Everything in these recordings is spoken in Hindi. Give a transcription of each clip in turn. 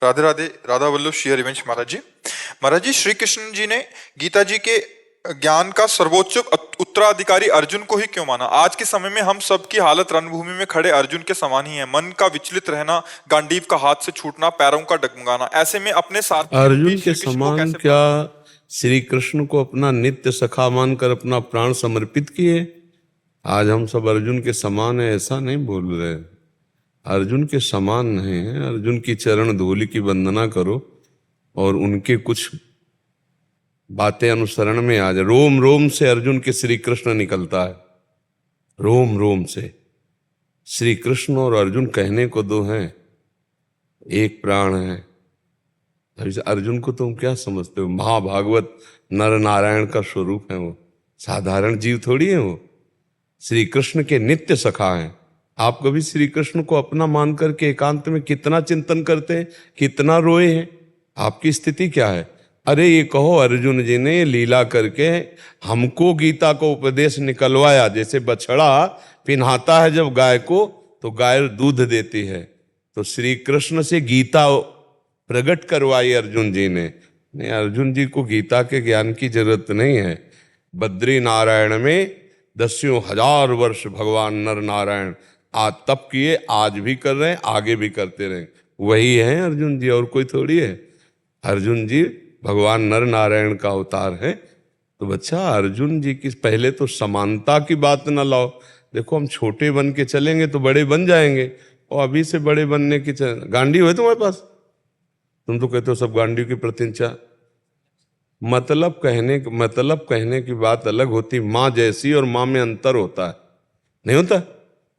राधे राधे। राधा वल्लभ श्री हरिवंश महाराज जी। महाराज जी, श्री कृष्ण जी ने गीता जी के ज्ञान का सर्वोच्च उत्तराधिकारी अर्जुन को ही क्यों माना? आज के समय में हम सब की हालत रणभूमि में खड़े अर्जुन के समान ही है। मन का विचलित रहना, गांडीव का हाथ से छूटना, पैरों का डगमगाना। ऐसे में अपने सारथी अर्जुन रूपी के श्री कृष्ण को समान कैसे क्या श्री कृष्ण को अपना नित्य सखा मानकर अपना प्राण समर्पित किए? आज हम सब अर्जुन के समान है ऐसा नहीं बोल रहे। अर्जुन के समान नहीं है। अर्जुन की चरण धूलि की वंदना करो और उनके कुछ बातें अनुसरण में आ जाए। रोम रोम से अर्जुन के श्री कृष्ण निकलता है, रोम रोम से। श्री कृष्ण और अर्जुन कहने को दो हैं, एक प्राण है। अर्जुन को तुम क्या समझते हो? महाभागवत नर नारायण का स्वरूप है वो, साधारण जीव थोड़ी है वो। श्री कृष्ण के नित्य सखा हैं। आप कभी श्री कृष्ण को अपना मान करके एकांत में कितना चिंतन करते हैं, कितना रोए हैं? आपकी स्थिति क्या है? अरे ये कहो, अर्जुन जी ने लीला करके हमको गीता को उपदेश निकलवाया। जैसे बछड़ा पिन्हाता है जब गाय को तो गाय दूध देती है, तो श्री कृष्ण से गीता प्रकट करवाई अर्जुन जी ने। नहीं, अर्जुन जी को गीता के ज्ञान की जरूरत नहीं है। बद्री नारायण में 10,000 वर्ष भगवान नर नारायण आज तप किए, आज भी कर रहे हैं, आगे भी करते रहे। वही है अर्जुन जी, और कोई थोड़ी है। अर्जुन जी भगवान नर नारायण का अवतार है। तो बच्चा, अर्जुन जी की पहले तो समानता की बात ना लाओ। देखो, हम छोटे बन के चलेंगे तो बड़े बन जाएंगे, और अभी से बड़े बनने की गांडी है तुम्हारे पास? तुम तो कहते हो सब गांडी की प्रतिष्ठा। मतलब कहने की बात अलग होती। माँ जैसी और माँ में अंतर होता है, नहीं होता?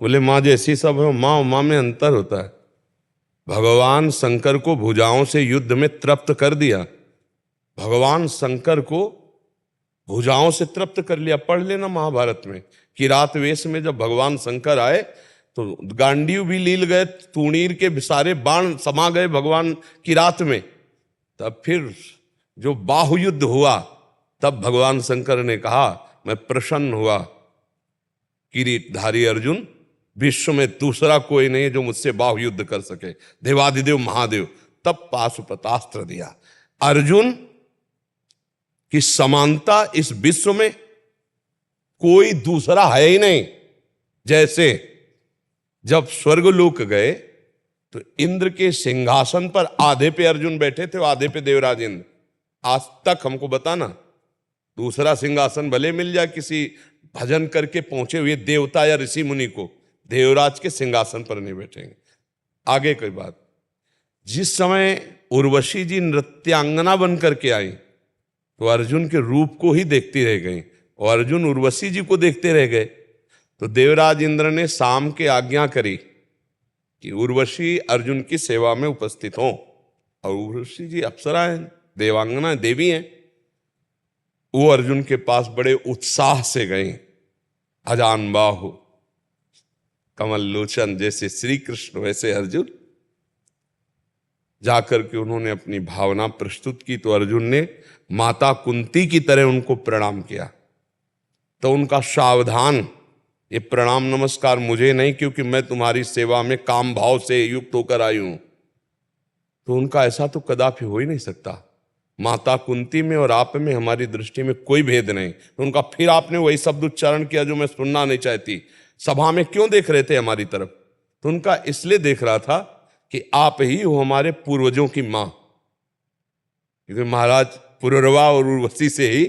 बोले माँ जैसी सब है, माँ में अंतर होता है। भगवान शंकर को भुजाओं से युद्ध में तृप्त कर दिया। भगवान शंकर को भुजाओं से तृप्त कर लिया। पढ़ लेना महाभारत में, किरात वेश में जब भगवान शंकर आए तो गांडीव भी लील गए, तूणीर के सारे बाण समा गए भगवान किरात में। तब फिर जो बाहुयुद्ध हुआ, तब भगवान शंकर ने कहा, मैं प्रसन्न हुआ, किरीटधारी अर्जुन, विश्व में दूसरा कोई नहीं है जो मुझसे बाहुयुद्ध कर सके, देवादिदेव महादेव। तब पाशुपतास्त्र दिया। अर्जुन की समानता इस विश्व में कोई दूसरा है ही नहीं। जैसे जब स्वर्गलोक गए तो इंद्र के सिंहासन पर आधे पे अर्जुन बैठे थे, आधे पे देवराज इंद्र। आज तक हमको बताना, दूसरा सिंहासन भले मिल जाए किसी भजन करके पहुंचे हुए देवता या ऋषि मुनि को, देवराज के सिंहासन पर नहीं बैठेंगे। आगे कोई बात। जिस समय उर्वशी जी नृत्यांगना बन करके आई तो अर्जुन के रूप को ही देखती रह गई, और अर्जुन उर्वशी जी को देखते रह गए। तो देवराज इंद्र ने शाम के आज्ञा करी कि उर्वशी अर्जुन की सेवा में उपस्थित हों। और उर्वशी जी अप्सरा हैं, देवांगना देवी हैं। वो अर्जुन के पास बड़े उत्साह से गए। अजान बाहु कमल लोचन, जैसे श्री कृष्ण वैसे अर्जुन। जाकर के उन्होंने अपनी भावना प्रस्तुत की तो अर्जुन ने माता कुंती की तरह उनको प्रणाम किया। तो उनका सावधान, ये प्रणाम नमस्कार मुझे नहीं, क्योंकि मैं तुम्हारी सेवा में काम भाव से युक्त होकर आई हूं। तो उनका ऐसा तो कदापि हो ही नहीं सकता। माता कुंती में और आप में हमारी दृष्टि में कोई भेद नहीं। तो उनका फिर आपने वही शब्द उच्चारण किया जो मैं सुनना नहीं चाहती। सभा में क्यों देख रहे थे हमारी तरफ? तो उनका इसलिए देख रहा था कि आप ही हो हमारे पूर्वजों की मां। क्योंकि महाराज पुररवा और उर्वशी से ही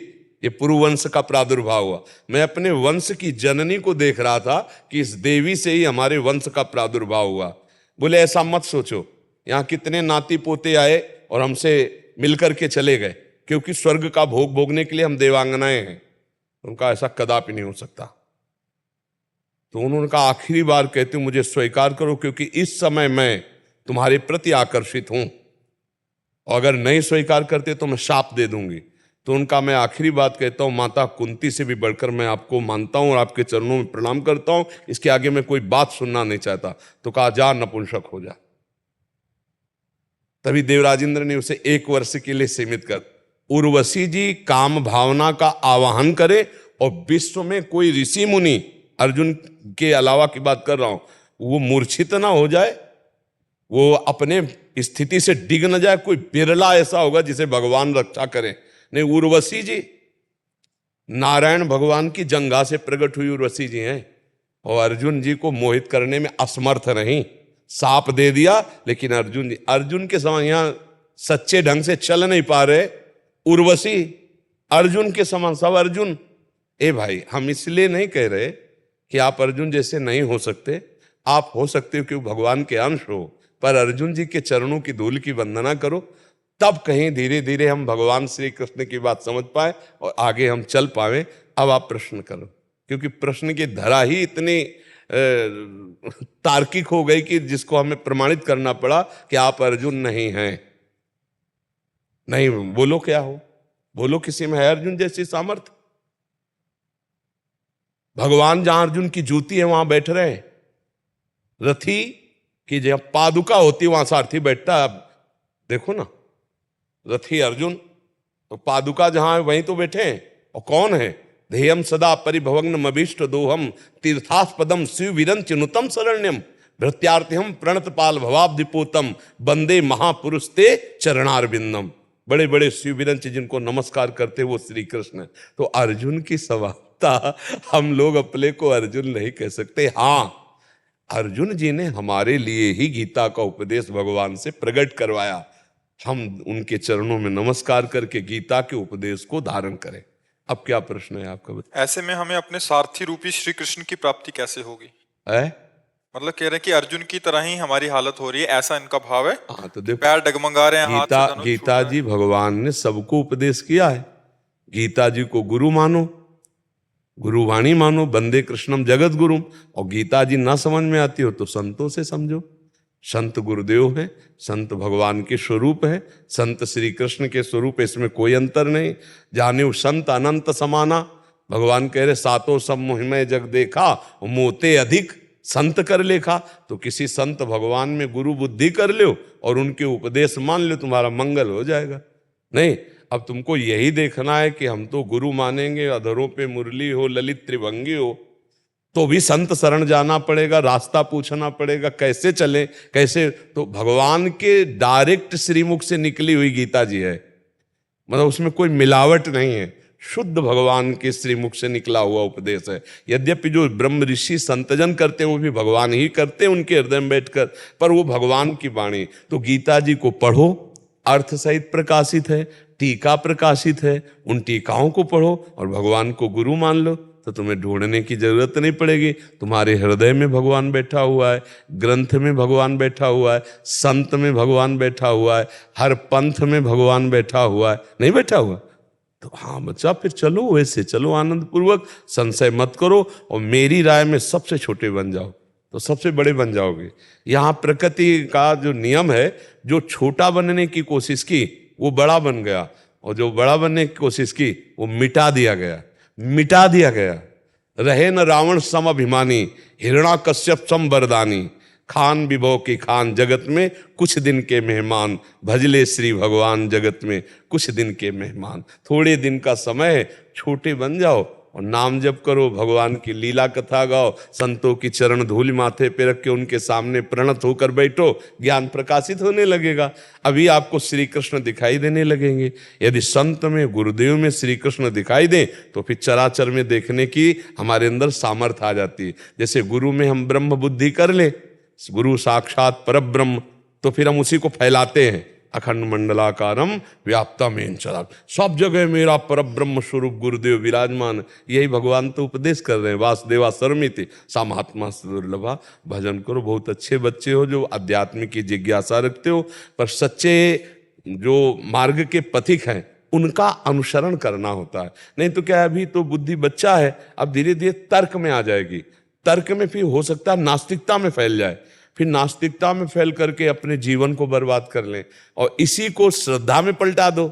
ये पुरुवंश का प्रादुर्भाव हुआ। मैं अपने वंश की जननी को देख रहा था कि इस देवी से ही हमारे वंश का प्रादुर्भाव हुआ। बोले ऐसा मत सोचो, यहाँ कितने नाती पोते आए और हमसे मिलकर के चले गए, क्योंकि स्वर्ग का भोग भोगने के लिए हम देवांगनाएं हैं। उनका ऐसा कदापि नहीं हो सकता। तो उन्होंने कहा, आखिरी बार कहते हो मुझे स्वीकार करो, क्योंकि इस समय मैं तुम्हारे प्रति आकर्षित हूं, और अगर नहीं स्वीकार करते तो मैं शाप दे दूंगी। तो उनका मैं आखिरी बात कहता हूं, माता कुंती से भी बढ़कर मैं आपको मानता हूं और आपके चरणों में प्रणाम करता हूं। इसके आगे मैं कोई बात सुनना नहीं चाहता। तो कहा, जा नपुंसक हो जा। तभी देवराजेंद्र ने उसे 1 वर्ष के लिए सीमित कर। उर्वशी जी काम भावना का आवाहन करे, और विश्व में कोई ऋषि मुनि, अर्जुन के अलावा की बात कर रहा हूं, वो मूर्छित ना हो जाए, वो अपने स्थिति से डिग न जाए। कोई बिरला ऐसा होगा जिसे भगवान रक्षा करे। नहीं, उर्वशी जी नारायण भगवान की जंघा से प्रकट हुई उर्वशी जी हैं, और अर्जुन जी को मोहित करने में असमर्थ रहीं। साप दे दिया, लेकिन अर्जुन के समान यहां सच्चे ढंग से चल नहीं पा रहे। उर्वशी अर्जुन के समान, सब अर्जुन। ए भाई, हम इसलिए नहीं कह रहे कि आप अर्जुन जैसे नहीं हो सकते, आप हो सकते हो क्योंकि भगवान के अंश हो, पर अर्जुन जी के चरणों की धूल की वंदना करो, तब कहीं धीरे धीरे हम भगवान श्री कृष्ण की बात समझ पाए और आगे हम चल पाए। अब आप प्रश्न करो, क्योंकि प्रश्न की धरा ही इतनी तार्किक हो गई कि जिसको हमें प्रमाणित करना पड़ा कि आप अर्जुन नहीं हैं। नहीं, बोलो क्या हो, बोलो किसी में है अर्जुन जैसी सामर्थ्य? भगवान जहां अर्जुन की जूती है वहां बैठ रहे हैं। रथी की जहां पादुका होती है वहां सारथी बैठता है। अब देखो ना, रथी अर्जुन, तो पादुका जहां है वहीं तो बैठे हैं। और कौन है? ध्येयम सदा परिभवग्नम अभीष्ट दोहम तीर्थास्पदम शिव विरंचिनुतम शरण्यम भृत्यार्थिहम प्रणतपाल भवाब्धिपोतम वंदे महापुरुष ते चरणारविंदम। बड़े बड़े शिव विरंच जिनको नमस्कार करते वो श्री कृष्ण। तो अर्जुन की समानता हम लोग अपने को अर्जुन नहीं कह सकते। हाँ, अर्जुन जी ने हमारे लिए ही गीता का उपदेश भगवान से प्रकट करवाया। हम उनके चरणों में नमस्कार करके गीता के उपदेश को धारण करें। अब क्या प्रश्न है आपका? ऐसे में हमें अपने सारथी रूपी श्री कृष्ण की प्राप्ति कैसे होगी? मतलब कह रहे हैं कि अर्जुन की तरह ही हमारी हालत हो रही है, ऐसा इनका भाव है। हाँ, तो देखो, पैर डगमगा रहे हैं, गीता जी भगवान ने सबको उपदेश किया है। गीता जी को गुरु मानो, गुरुवाणी मानो, वंदे कृष्णम जगत गुरुम। और गीता जी ना समझ में आती हो तो संतों से समझो। संत गुरुदेव हैं, संत भगवान के स्वरूप है, संत श्री कृष्ण के स्वरूप, इसमें कोई अंतर नहीं। जाने संत अनंत समाना, भगवान कह रहे सातों सब मोहिमय जग देखा मोते अधिक संत कर लेखा। तो किसी संत भगवान में गुरु बुद्धि कर लो और उनके उपदेश मान लो, तुम्हारा मंगल हो जाएगा। नहीं, अब तुमको यही देखना है कि हम तो गुरु मानेंगे, अधरों पे मुरली हो, ललित त्रिभंगी हो, तो भी संत शरण जाना पड़ेगा, रास्ता पूछना पड़ेगा, कैसे चले कैसे। तो भगवान के डायरेक्ट श्रीमुख से निकली हुई गीता जी है, मतलब उसमें कोई मिलावट नहीं है, शुद्ध भगवान के श्रीमुख से निकला हुआ उपदेश है। यद्यपि जो ब्रह्म ऋषि संतजन करते हैं वो भी भगवान ही करते हैं उनके हृदय में बैठकर, पर वो भगवान की वाणी। तो गीता जी को पढ़ो, अर्थ सहित प्रकाशित है, टीका प्रकाशित है, उन टीकाओं को पढ़ो और भगवान को गुरु मान लो, तो तुम्हें ढूंढने की जरूरत नहीं पड़ेगी। तुम्हारे हृदय में भगवान बैठा हुआ है, ग्रंथ में भगवान बैठा हुआ है, संत में भगवान बैठा हुआ है, हर पंथ में भगवान बैठा हुआ है। नहीं बैठा हुआ? तो हाँ बच्चा, फिर चलो वैसे चलो, आनंद पूर्वक, संशय मत करो, और मेरी राय में सबसे छोटे बन जाओ तो सबसे बड़े बन जाओगे। यहाँ प्रकृति का जो नियम है, जो छोटा बनने की कोशिश की वो बड़ा बन गया, और जो बड़ा बनने की कोशिश की वो मिटा दिया गया, मिटा दिया गया। रहे न रावण सम अभिमानी, हिरण्याकश्यप सम वरदानी, खान विभव की खान जगत में कुछ दिन के मेहमान, भजले श्री भगवान जगत में कुछ दिन के मेहमान। थोड़े दिन का समय है, छोटे बन जाओ और नाम जप करो, भगवान की लीला कथा गाओ, संतों की चरण धूल माथे पे रख के उनके सामने प्रणत होकर बैठो, ज्ञान प्रकाशित होने लगेगा। अभी आपको श्री कृष्ण दिखाई देने लगेंगे। यदि संत में, गुरुदेव में श्री कृष्ण दिखाई दे तो फिर चराचर में देखने की हमारे अंदर सामर्थ्य आ जाती है। जैसे गुरु में हम ब्रह्म बुद्धि कर ले, गुरु साक्षात परब्रह्म, तो फिर हम उसी को फैलाते हैं। अखंड मंडलाकारम व्याप्तमेन चराचरम, सब जगह मेरा परब्रह्म स्वरूप गुरुदेव विराजमान। यही भगवान तो उपदेश कर रहे हैं। वासुदेवा सर्वमिति सा महात्मा दुर्लभा। भजन करो, बहुत अच्छे बच्चे हो जो अध्यात्म की जिज्ञासा रखते हो, पर सच्चे जो मार्ग के पथिक हैं उनका अनुसरण करना होता है। नहीं तो क्या, अभी तो बुद्धि बच्चा है, अब धीरे धीरे तर्क में आ जाएगी। तर्क में फिर हो सकता है नास्तिकता में फैल जाए, फिर नास्तिकता में फैल करके अपने जीवन को बर्बाद कर लें, और इसी को श्रद्धा में पलटा दो।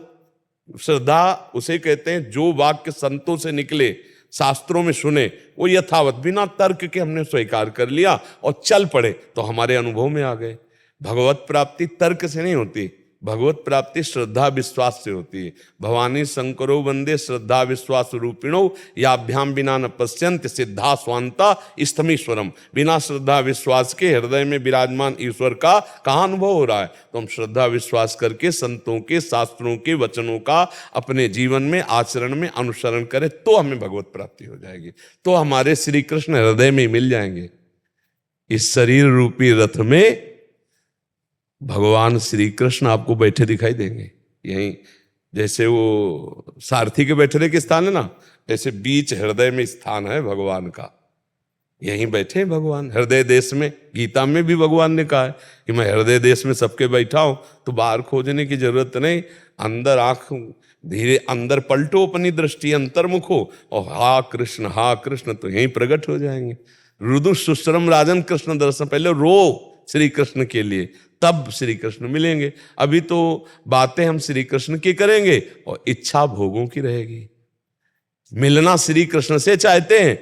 श्रद्धा उसे कहते हैं जो वाक्य संतों से निकले, शास्त्रों में सुने, वो यथावत बिना तर्क के हमने स्वीकार कर लिया और चल पड़े तो हमारे अनुभव में आ गए। भगवत प्राप्ति तर्क से नहीं होती, भगवत प्राप्ति श्रद्धा विश्वास से होती है। भवानी शंकरो वंदे श्रद्धा विश्वास रूपिणो याभ्याम बिना न पश्यंत सिद्धा स्वांता स्थमीश्वरम। बिना श्रद्धा विश्वास के हृदय में विराजमान ईश्वर का कहाँ अनुभव हो रहा है? तो हम श्रद्धा विश्वास करके संतों के शास्त्रों के वचनों का अपने जीवन में आचरण में अनुसरण करें तो हमें भगवत प्राप्ति हो जाएगी, तो हमारे श्री कृष्ण हृदय में मिल जाएंगे। इस शरीर रूपी रथ में भगवान श्री कृष्ण आपको बैठे दिखाई देंगे। यहीं जैसे वो सारथी के बैठने के स्थान है ना, ऐसे बीच हृदय में स्थान है भगवान का। यहीं बैठे भगवान हृदय देश में। गीता में भी भगवान ने कहा है कि मैं हृदय देश में सबके बैठा हूं, तो बाहर खोजने की जरूरत नहीं। अंदर आंख धीरे अंदर पलटो, अपनी दृष्टि अंतर्मुख हो और हा कृष्ण तो यहीं प्रकट हो जाएंगे। रुदु सुश्रम राजन कृष्ण दर्शन, पहले रो श्री कृष्ण के लिए, तब श्री कृष्ण मिलेंगे। अभी तो बातें हम श्री कृष्ण की करेंगे और इच्छा भोगों की रहेगी। मिलना श्री कृष्ण से चाहते हैं